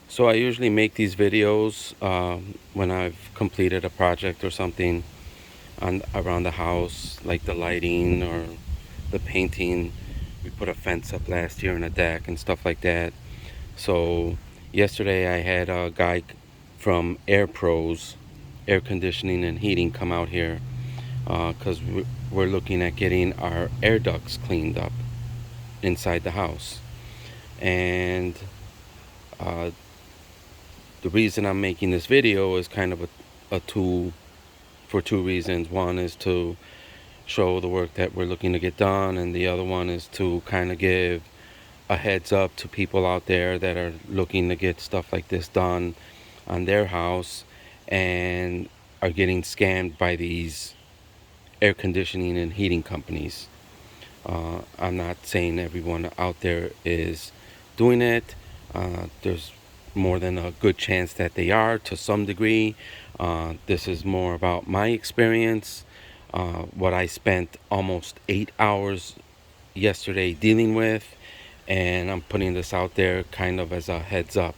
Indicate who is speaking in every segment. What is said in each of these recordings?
Speaker 1: So I usually make these videos when I've completed a project or something on around the house, like the lighting or the painting. We put a fence up last year and a deck and stuff like that. So yesterday I had a guy from Air Pros, Air Conditioning and Heating, come out here because we're looking at getting our air ducts cleaned up inside the house. And uh, the reason I'm making this video is kind of a tool for two reasons. One is to show the work that we're looking to get done, and the other one is to kind of give a heads up to people out there that are looking to get stuff like this done on their house and are getting scammed by these air conditioning and heating companies. I'm not saying everyone out there is doing it. There's more than a good chance that they are to some degree. This is more about my experience, what I spent almost 8 hours yesterday dealing with, and I'm putting this out there kind of as a heads up.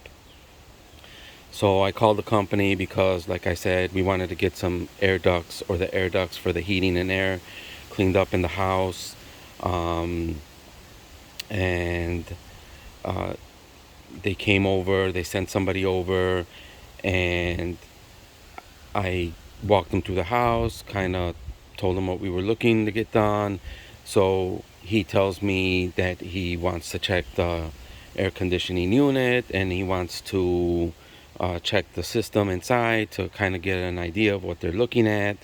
Speaker 1: So I called the company because, like I said, we wanted to get some air ducts, or the air ducts for the heating and air, cleaned up in the house. Um, and uh, they came over, they sent somebody over, and I walked them through the house, kind of told them what we were looking to get done. So he tells me that he wants to check the air conditioning unit, and he wants to check the system inside to kind of get an idea of what they're looking at.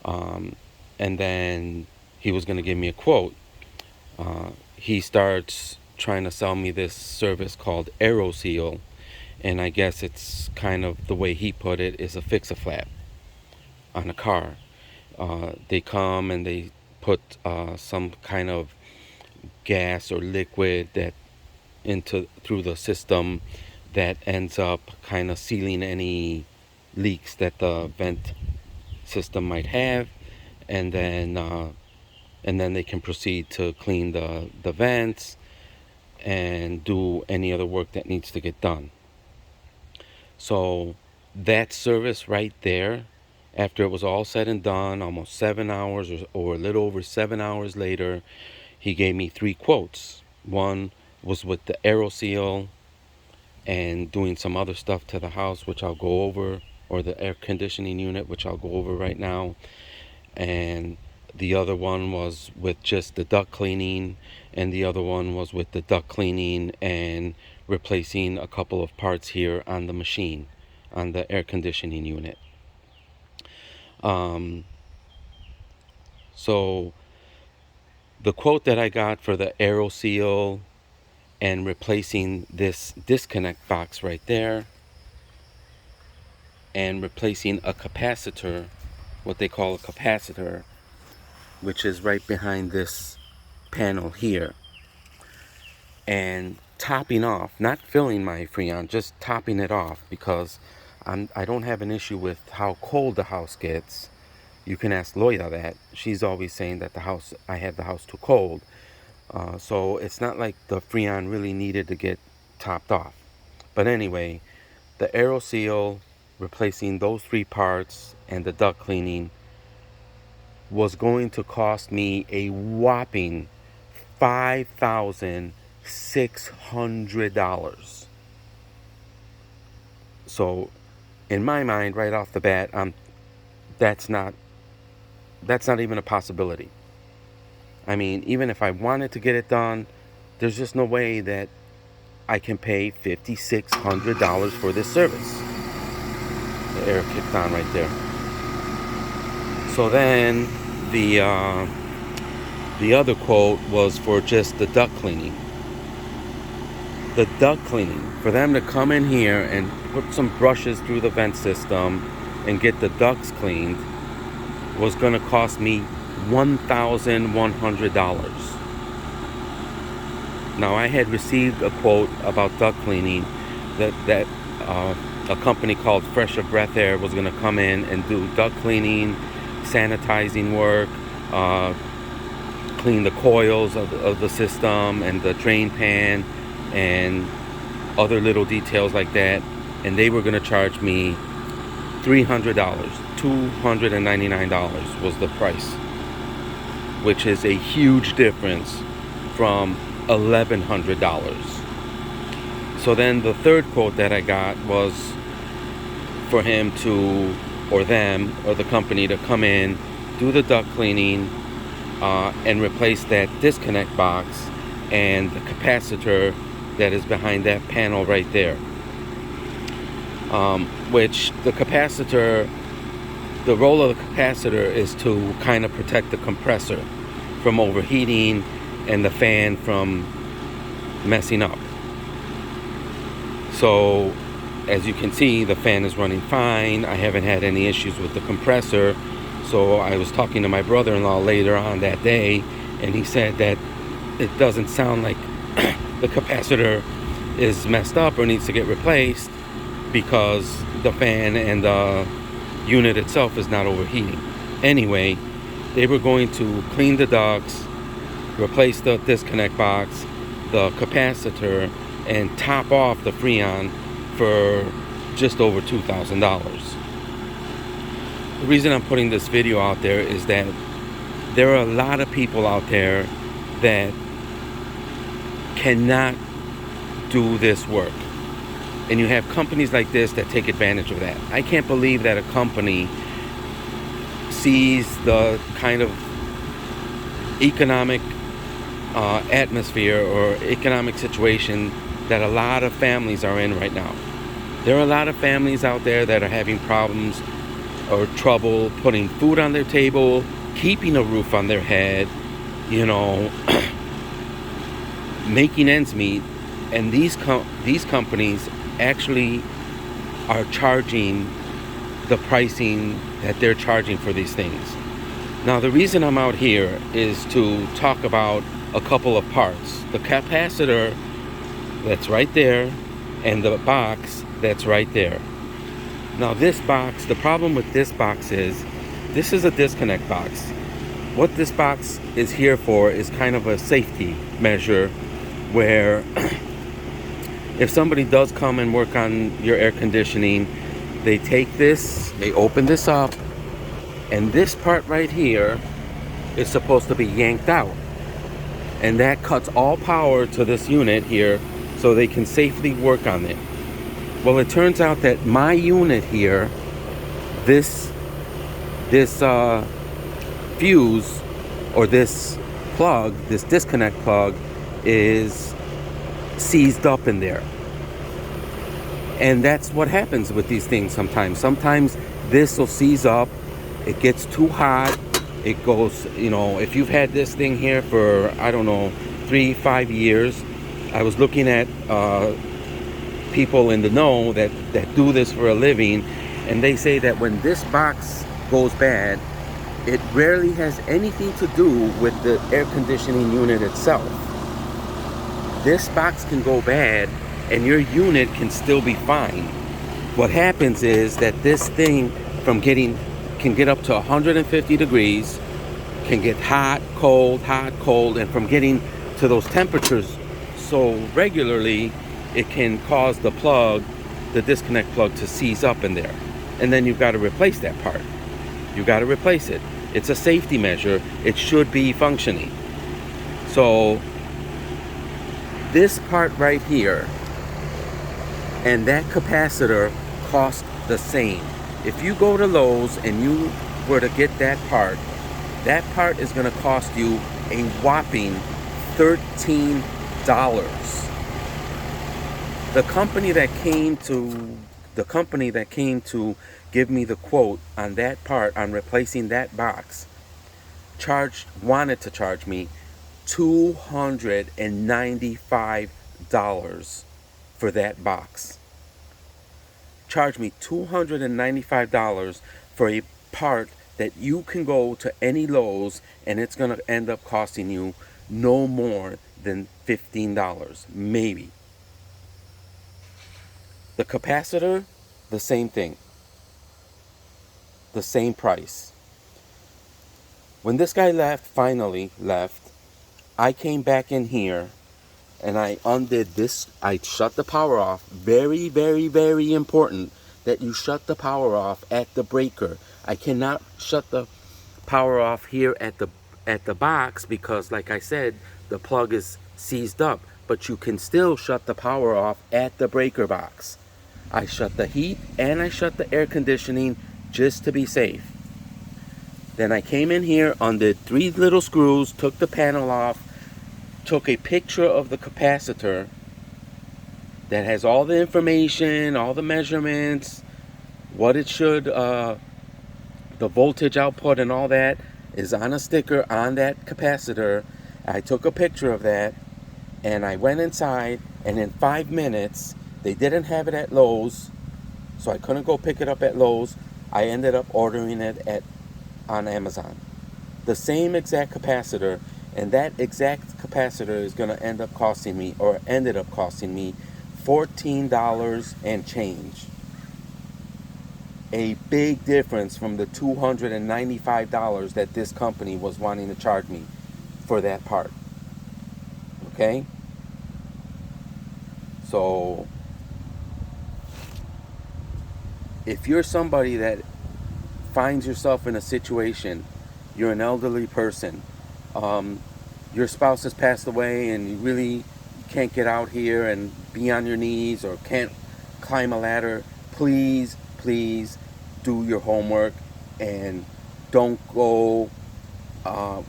Speaker 1: Um, and then he was going to give me a quote. He starts trying to sell me this service called AeroSeal, and I guess it's kind of the way he put it is a fix-a-flat on a car. They come and they put some kind of gas or liquid that into through the system that ends up kind of sealing any leaks that the vent system might have, and then they can proceed to clean the vents and do any other work that needs to get done. So that service right there, after it was all said and done, almost 7 hours or a little over 7 hours later, he gave me three quotes. One was with the AeroSeal and doing some other stuff to the house, which I'll go over, or the air conditioning unit, which I'll go over right now. And the other one was with just the duct cleaning, and the other one was with the duct cleaning and replacing a couple of parts here on the machine, on the air conditioning unit. Um, so the quote that I got for the AeroSeal and replacing this disconnect box right there, and replacing a capacitor, what they call a capacitor, which is right behind this panel here, and topping off, not filling my Freon, just topping it off, because I don't have an issue with how cold the house gets. You can ask Loya that. She's always saying that I had the house too cold. So it's not like the Freon really needed to get topped off. But anyway, the AeroSeal, replacing those three parts, and the duct cleaning was going to cost me a whopping $5,600. So in my mind, right off the bat, that's not that's not even a possibility. I mean, even if I wanted to get it done, there's just no way that I can pay $5,600 for this service. The air kicked on right there. So then the other quote was for just the duct cleaning. The duct cleaning, for them to come in here and put some brushes through the vent system and get the ducts cleaned, was going to cost me $1,100. Now, I had received a quote about duct cleaning that a company called Fresher Breath Air was going to come in and do duct cleaning, sanitizing work, clean the coils of the system and the drain pan, and other little details like that, and they were going to charge me $300. $299 was the price, which is a huge difference from $1,100. So then the third quote that I got was for him to, or them, or the company to come in, do the duct cleaning, and replace that disconnect box and the capacitor that is behind that panel right there. Which the capacitor, the role of the capacitor is to kind of protect the compressor from overheating and the fan from messing up. So as you can see, the fan is running fine. I haven't had any issues with the compressor. So I was talking to my brother-in-law later on that day, and he said that it doesn't sound like the capacitor is messed up or needs to get replaced, because the fan and the unit itself is not overheating. Anyway, they were going to clean the ducts, replace the disconnect box, the capacitor, and top off the Freon for just over $2,000. The reason I'm putting this video out there is that there are a lot of people out there that cannot do this work. And you have companies like this that take advantage of that. I can't believe that a company sees the kind of economic atmosphere or economic situation that a lot of families are in right now. There are a lot of families out there that are having problems or trouble putting food on their table, keeping a roof on their head, making ends meet. And these companies actually are charging the pricing that they're charging for these things. Now, the reason I'm out here is to talk about a couple of parts. The capacitor that's right there and the box that's right there. Now this box, the problem with this box is, this is a disconnect box. What this box is here for is kind of a safety measure, where if somebody does come and work on your air conditioning, they take this, they open this up, and this part right here is supposed to be yanked out. And that cuts all power to this unit here so they can safely work on it. Well, it turns out that my unit here, this fuse or this plug, this disconnect plug, is seized up in there. And that's what happens with these things sometimes. Sometimes this will seize up, it gets too hot, it goes, if you've had this thing here for, 3-5 years. I was looking at people in the know that do this for a living, and they say that when this box goes bad, it rarely has anything to do with the air conditioning unit itself. This box can go bad and your unit can still be fine. What happens is that this thing can get up to 150 degrees, can get hot, cold, and from getting to those temperatures so regularly, it can cause the disconnect plug to seize up in there. And then you've got to replace that part. You've got to replace it. It's a safety measure. It should be functioning. So this part right here and that capacitor cost the same. If you go to Lowe's and you were to get that part is going to cost you a whopping $13. The company that came to give me the quote on that part, on replacing that box, wanted to charge me $295 for that box. Charge me $295 for a part that you can go to any Lowe's and it's going to end up costing you no more than $15, maybe. The capacitor, the same thing. The same price. When this guy finally left, I came back in here and I undid this. I shut the power off. Very, very, very important that you shut the power off at the breaker. I cannot shut the power off here at the box because, like I said, the plug is seized up. But you can still shut the power off at the breaker box. I shut the heat and I shut the air conditioning just to be safe. Then I came in here, undid 3 little screws, took the panel off, took a picture of the capacitor that has all the information, all the measurements, what it should, the voltage output and all that is on a sticker on that capacitor. I took a picture of that and I went inside, and in 5 minutes, they didn't have it at Lowe's, so I couldn't go pick it up at Lowe's. I ended up ordering it on Amazon. The same exact capacitor, and that exact capacitor is going to end up costing me, or ended up costing me, $14 and change. A big difference from the $295 that this company was wanting to charge me for that part. Okay? So, if you're somebody that finds yourself in a situation, you're an elderly person, your spouse has passed away and you really can't get out here and be on your knees or can't climb a ladder, please do your homework and don't go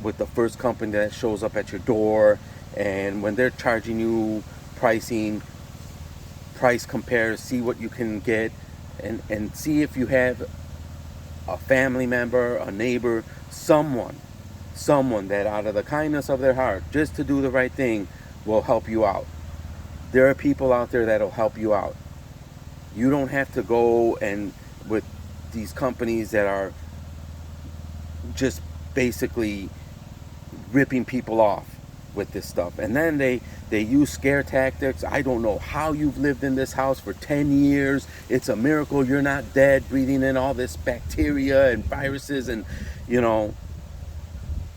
Speaker 1: with the first company that shows up at your door, and when they're charging you price compare, see what you can get, and see if you have a family member, a neighbor, someone that out of the kindness of their heart, just to do the right thing, will help you out. There are people out there that'll help you out. You don't have to go and with these companies that are just basically ripping people off with this stuff. And then they use scare tactics. I don't know how you've lived in this house for 10 years. It's a miracle you're not dead, breathing in all this bacteria and viruses, and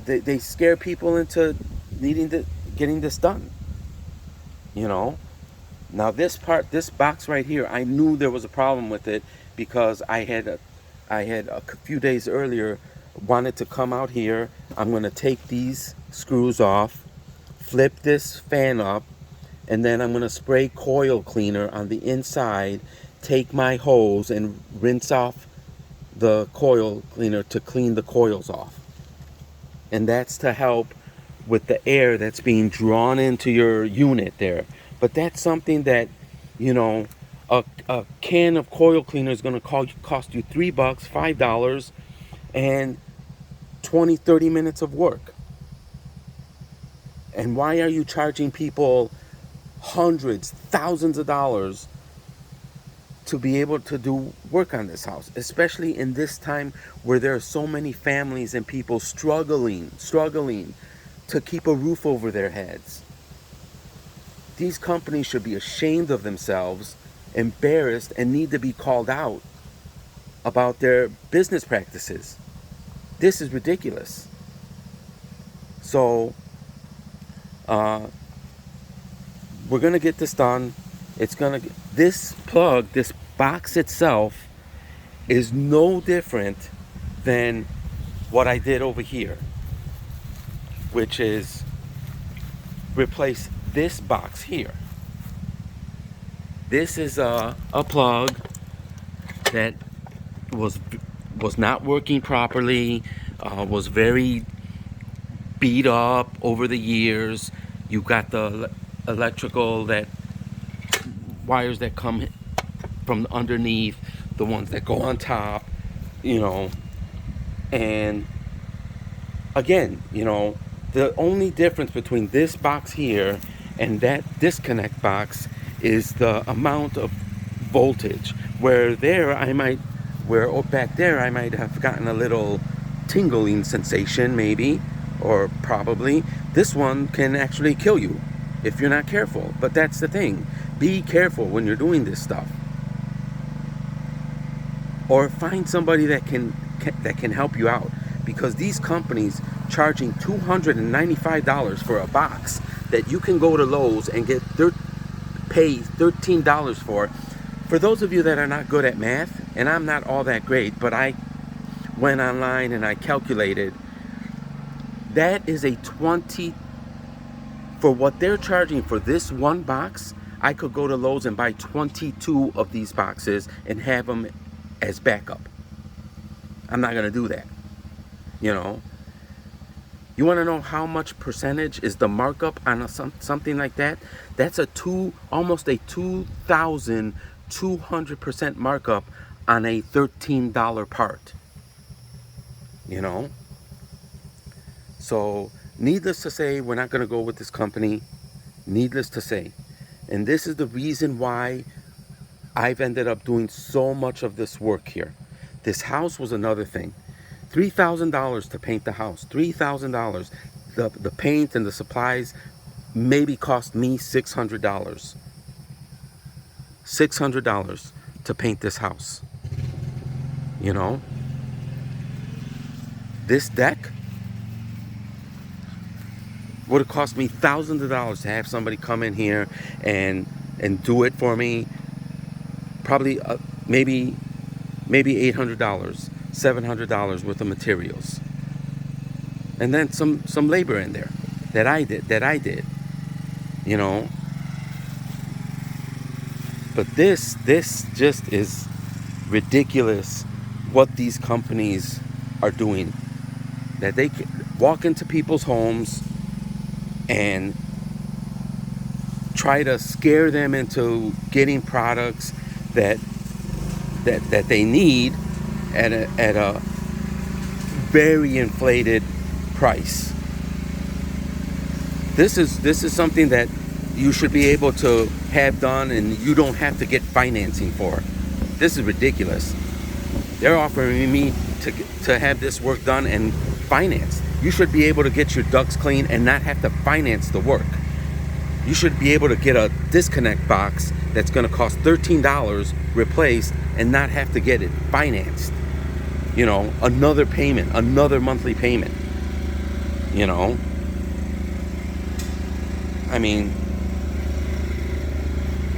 Speaker 1: they scare people into getting this done. Now this box right here, I knew there was a problem with it because I had a few days earlier wanted to come out here. I'm going to take these screws off, flip this fan up, and then I'm going to spray coil cleaner on the inside, take my hose and rinse off the coil cleaner to clean the coils off. And that's to help with the air that's being drawn into your unit there. But that's something that, a can of coil cleaner is going to cost you $3, $5, and 20-30 minutes of work. And why are you charging people hundreds, thousands of dollars to be able to do work on this house, especially in this time where there are so many families and people struggling to keep a roof over their heads? These companies should be ashamed of themselves, embarrassed, and need to be called out about their business practices. This is ridiculous. So, we're going to get this done. This plug, this box itself, is no different than what I did over here, which is replace this box here. This is a plug that was not working properly, was very beat up over the years. You got the electrical wires that come from underneath, the ones that go on top, and again, the only difference between this box here and that disconnect box is the amount of voltage. Where back there I might have gotten a little tingling sensation, maybe, or probably. This one can actually kill you if you're not careful. But that's the thing. Be careful when you're doing this stuff. Or find somebody that can help you out. Because these companies charging $295 for a box, that you can go to Lowe's and pay $13 for. For those of you that are not good at math, and I'm not all that great, but I went online and I calculated, that is a 20, for what they're charging for this one box, I could go to Lowe's and buy 22 of these boxes and have them as backup. I'm not gonna do that, you know. You want to know how much percentage is the markup on something like that? That's almost a 2,200% markup on a $13 part. You know? So, needless to say, we're not going to go with this company. Needless to say. And this is the reason why I've ended up doing so much of this work here. This house was another thing. $3,000 to paint the house. $3,000. The paint and the supplies maybe cost me $600. $600 to paint this house. You know? This deck would have cost me thousands of dollars to have somebody come in here and do it for me. Probably maybe $800. $700 worth of materials, and then some labor in there that I did, you know. But this just is ridiculous what these companies are doing, that they walk into people's homes and try to scare them into getting products that they need at a very inflated price. This is something that you should be able to have done, and you don't have to get financing for. This is ridiculous. They're offering me to have this work done and financed. You should be able to get your ducts clean and not have to finance the work. You should be able to get a disconnect box that's going to cost $13 replaced and not have to get it financed. You know, another payment, another monthly payment. You know, I mean,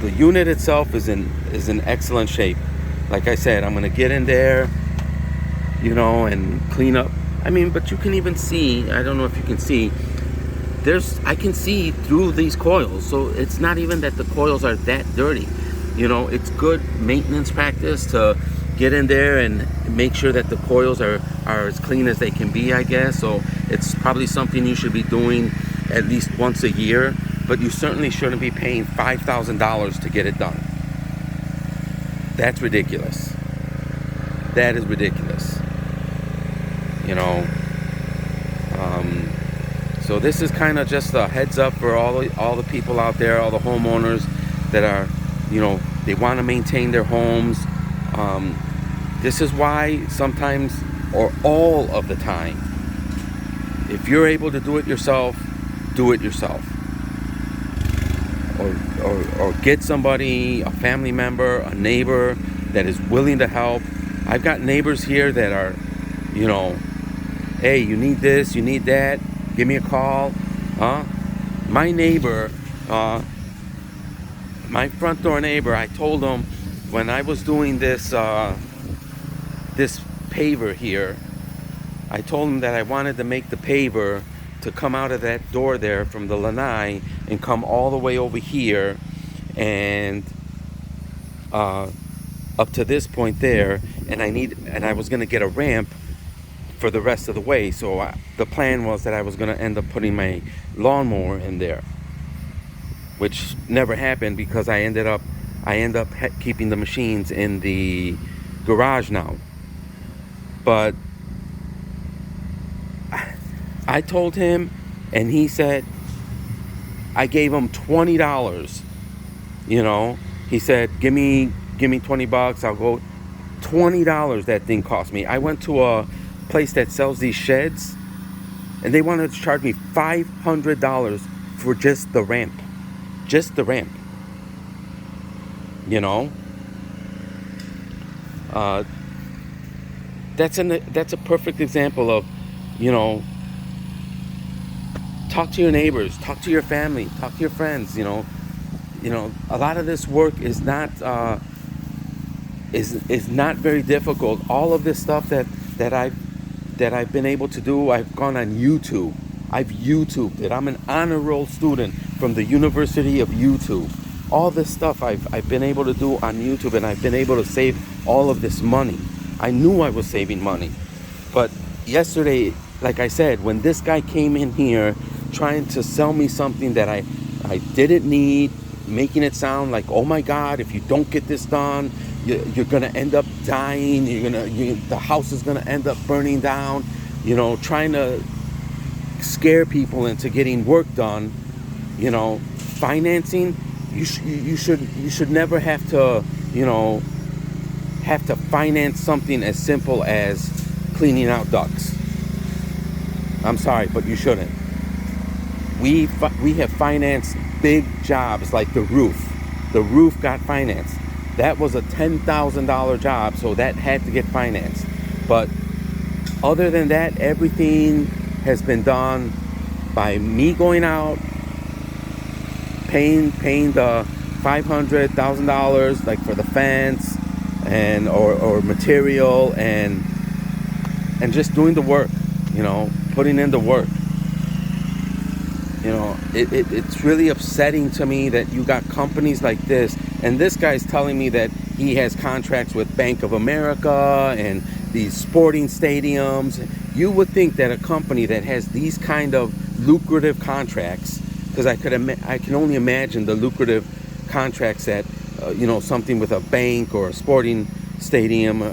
Speaker 1: the unit itself is in excellent shape. Like I said, I'm gonna get in there, you know, and clean up. I mean, but you can even see, I don't know if you can see, I can see through these coils, so it's not even that the coils are that dirty. You know, it's good maintenance practice to get in there and make sure that the coils are as clean as they can be, I guess. So it's probably something you should be doing at least once a year, but you certainly shouldn't be paying $5,000 to get it done. That's ridiculous. That is ridiculous. You know, so this is kind of just a heads up for all the people out there, all the homeowners that are, you know, they want to maintain their homes. This is why sometimes, or all of the time, if you're able to do it yourself, do it yourself. Or get somebody, a family member, a neighbor that is willing to help. I've got neighbors here that are, you know, hey, you need this, you need that, give me a call. My neighbor, my front door neighbor, I told him when I was doing this paver here, I told him that I wanted to make the paver to come out of that door there from the lanai and come all the way over here and up to this point there, and I was going to get a ramp for the rest of the way. So the plan was that I was going to end up putting my lawnmower in there, which never happened because I end up keeping the machines in the garage now. But I told him, and he said, I gave him $20. You know, he said, give me $20. I'll go. $20 that thing cost me. I went to a place that sells these sheds, and they wanted to charge me $500 for just the ramp. Just the ramp. You know, that's a perfect example of, you know, Talk to your neighbors, talk to your family, talk to your friends. A lot of this work is not is not very difficult. All of this stuff that I've been able to do, I've gone on YouTube. I've YouTubed it. I'm an honor roll student from the University of YouTube. All this stuff I've been able to do on YouTube, and I've been able to save all of this money. I knew I was saving money. But yesterday, like I said, when this guy came in here trying to sell me something that I didn't need, making it sound like, oh my God, if you don't get this done, you're gonna end up dying. The house is gonna end up burning down. Trying to scare people into getting work done. Financing. You should never have to finance something as simple as cleaning out ducts. I'm sorry, but you shouldn't. We have financed big jobs like the roof. The roof got financed. That was a $10,000 job, so that had to get financed. But other than that, everything has been done by me going out, paying the $500,000 like for the fence and or material and just doing the work, putting in the work. It's really upsetting to me that you got companies like this, and this guy's telling me that he has contracts with Bank of America and these sporting stadiums. You would think that a company that has these kind of lucrative contracts, because I can only imagine the lucrative contracts that something with a bank or a sporting stadium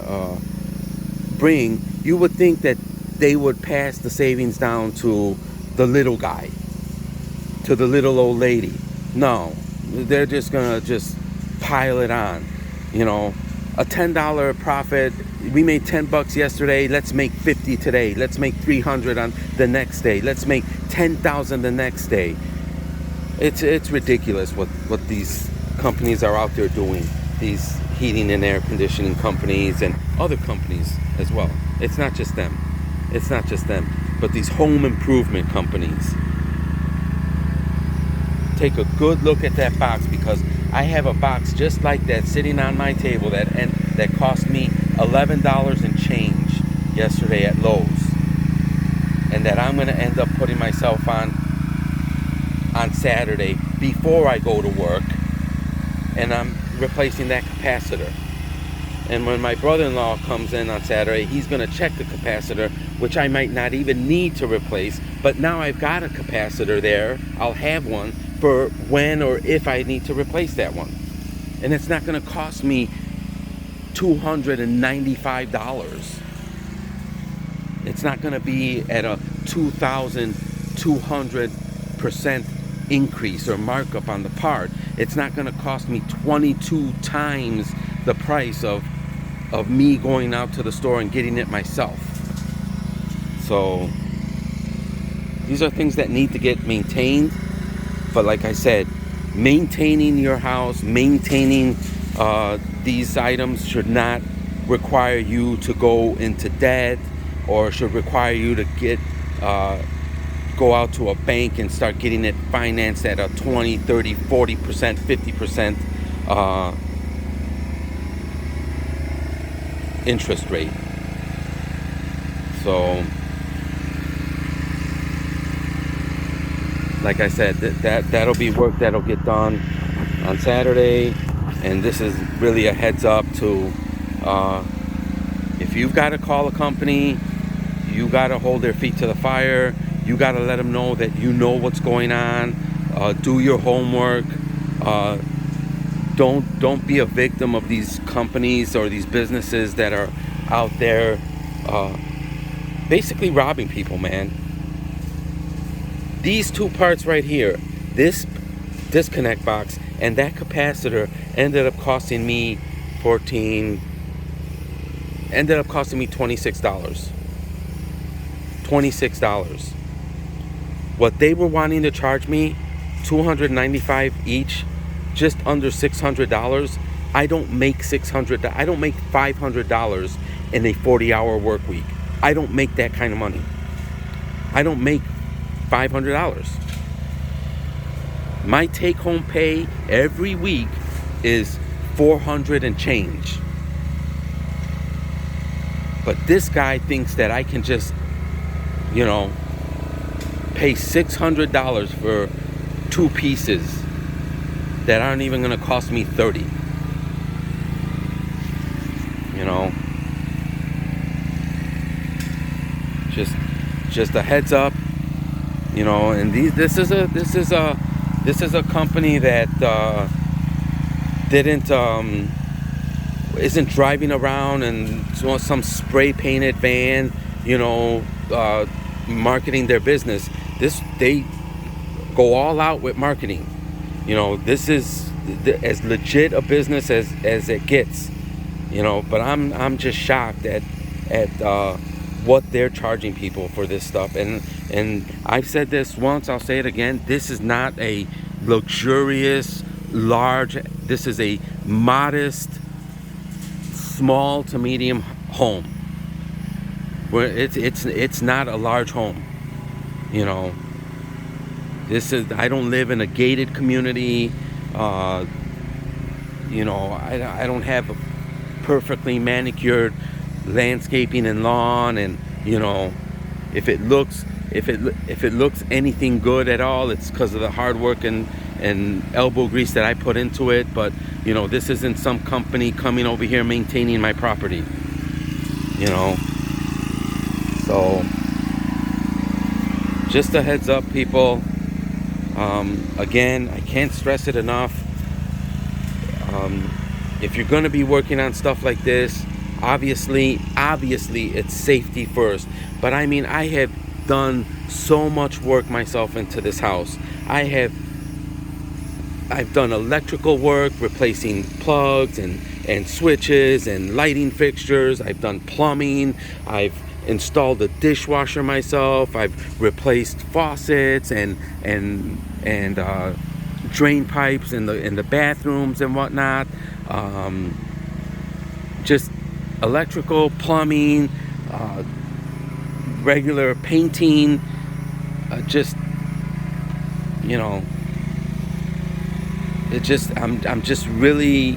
Speaker 1: bring, you would think that they would pass the savings down to the little guy, to the little old lady. No, they're just gonna pile it on. A $10 profit. We made $10 yesterday. Let's make 50 today. Let's make 300 on the next day. Let's make 10,000 the next day. It's ridiculous what these companies are out there doing. These heating and air conditioning companies and other companies as well. It's not just them. But these home improvement companies. Take a good look at that box, because I have a box just like that sitting on my table that cost me $11 and change yesterday at Lowe's, and that I'm going to end up putting myself on Saturday before I go to work, and I'm replacing that capacitor. And when my brother-in-law comes in on Saturday, he's going to check the capacitor, which I might not even need to replace, but now I've got a capacitor there. I'll have one for when or if I need to replace that one. And it's not going to cost me $295. It's not going to be at a 2,200% increase or markup on the part. It's not going to cost me 22 times the price of me going out to the store and getting it myself. So these are things that need to get maintained. But like I said, maintaining your house, maintaining these items should not require you to go into debt, or should require you to go out to a bank and start getting it financed at a 20, 30, 40%, 50% interest rate. So like I said, that'll be work that'll get done on Saturday. And this is really a heads up to if you've got to call a company, you got to hold their feet to the fire. You got to let them know that you know what's going on. Do your homework. Don't be a victim of these companies or these businesses that are out there basically robbing people, man. These two parts right here, this disconnect box and that capacitor, ended up costing me $26. $26. What they were wanting to charge me, $295 each, just under $600. I don't make $600. I don't make $500 in a 40-hour work week. I don't make that kind of money. I don't make $500. My take-home pay every week is $400 and change. But this guy thinks that I can just, you know, pay $600 for 2 pieces that aren't even going to cost me $30. You know, just a heads up. You know, and this is a company that isn't driving around and some spray painted van, you know, marketing their business. They go all out with marketing. You know, this is as legit a business as it gets. You know, but I'm just shocked at what they're charging people for this stuff. And I've said this once, I'll say it again. This is not a luxurious, large. This is a modest, small to medium home. Where it's not a large home. You know, I don't live in a gated community. You know, I don't have a perfectly manicured landscaping and lawn, and you know, if it looks anything good at all, it's because of the hard work and elbow grease that I put into it. But you know, this isn't some company coming over here maintaining my property. You know, so just a heads up, people. Again, I can't stress it enough. If you're going to be working on stuff like this, obviously it's safety first. But I mean, I have done so much work myself into this house. I've done electrical work, replacing plugs and switches and lighting fixtures. I've done plumbing. I've installed a dishwasher myself. I've replaced faucets and drain pipes in the bathrooms and whatnot. Just electrical, plumbing, regular painting. Just, you know, I'm just really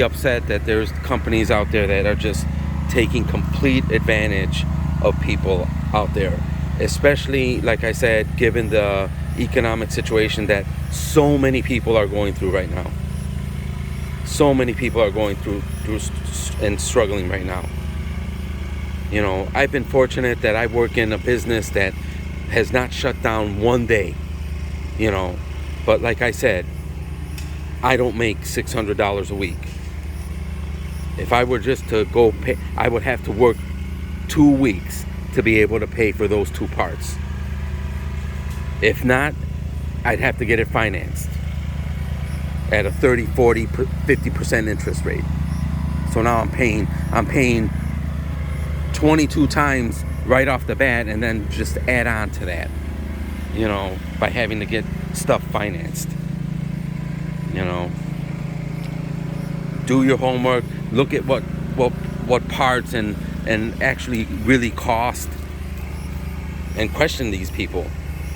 Speaker 1: upset that there's companies out there that are just taking complete advantage of people out there, especially, like I said, given the economic situation that so many people are going through right now. So many people are going through and struggling right now. You know, I've been fortunate that I work in a business that has not shut down one day, you know, but like I said, I don't make $600 a week. If I were just to go pay, I would have to work 2 weeks to be able to pay for those 2 parts. If not, I'd have to get it financed at a 30, 40, 50% interest rate. So now I'm paying 22 times right off the bat, and then just add on to that, you know, by having to get stuff financed. You know, do your homework, look at what parts and actually really cost, and question these people.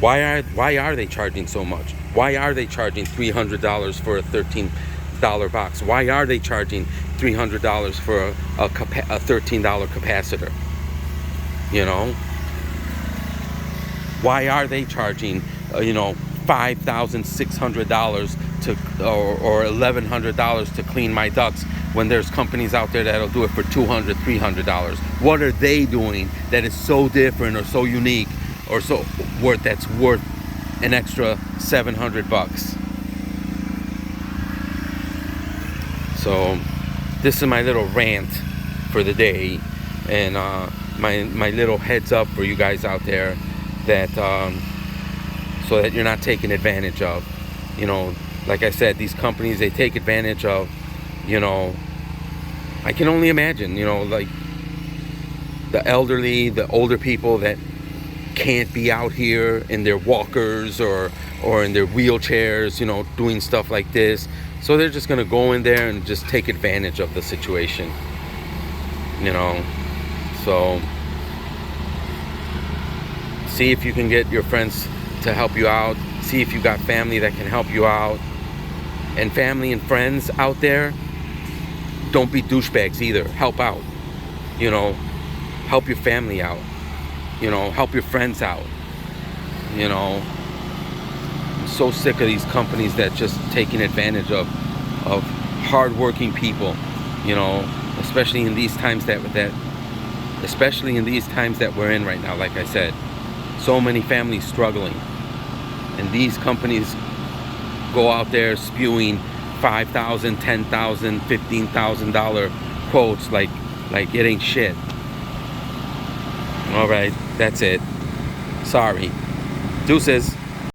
Speaker 1: Why are they charging so much? Why are they charging $300 for a $13 box? Why are they charging $300 for a $13 capacitor? You know, why are they charging you know, $5,600 to or $1,100 to clean my ducts when there's companies out there that'll do it for $200, $300? What are they doing that is so different or so unique or so worth an extra $700? So this is my little rant for the day, and my little heads up for you guys out there, that so that you're not taken advantage of. You know, like I said, these companies, they take advantage of, you know, I can only imagine, you know, like the elderly, the older people that can't be out here in their walkers or in their wheelchairs, you know, doing stuff like this. So they're just gonna go in there and just take advantage of the situation, you know. So See if you can get your friends to help you out. See if you got family that can help you out. And family and friends out there, don't be douchebags either. Help out. You know, help your family out. You know, help your friends out. You know, I'm so sick of these companies that just taking advantage of hardworking people. You know, especially in these times especially in these times that we're in right now. Like I said, so many families struggling, and these companies go out there spewing $5,000, $10,000, $15,000 quotes like it ain't shit. All right, that's it. Sorry. Deuces.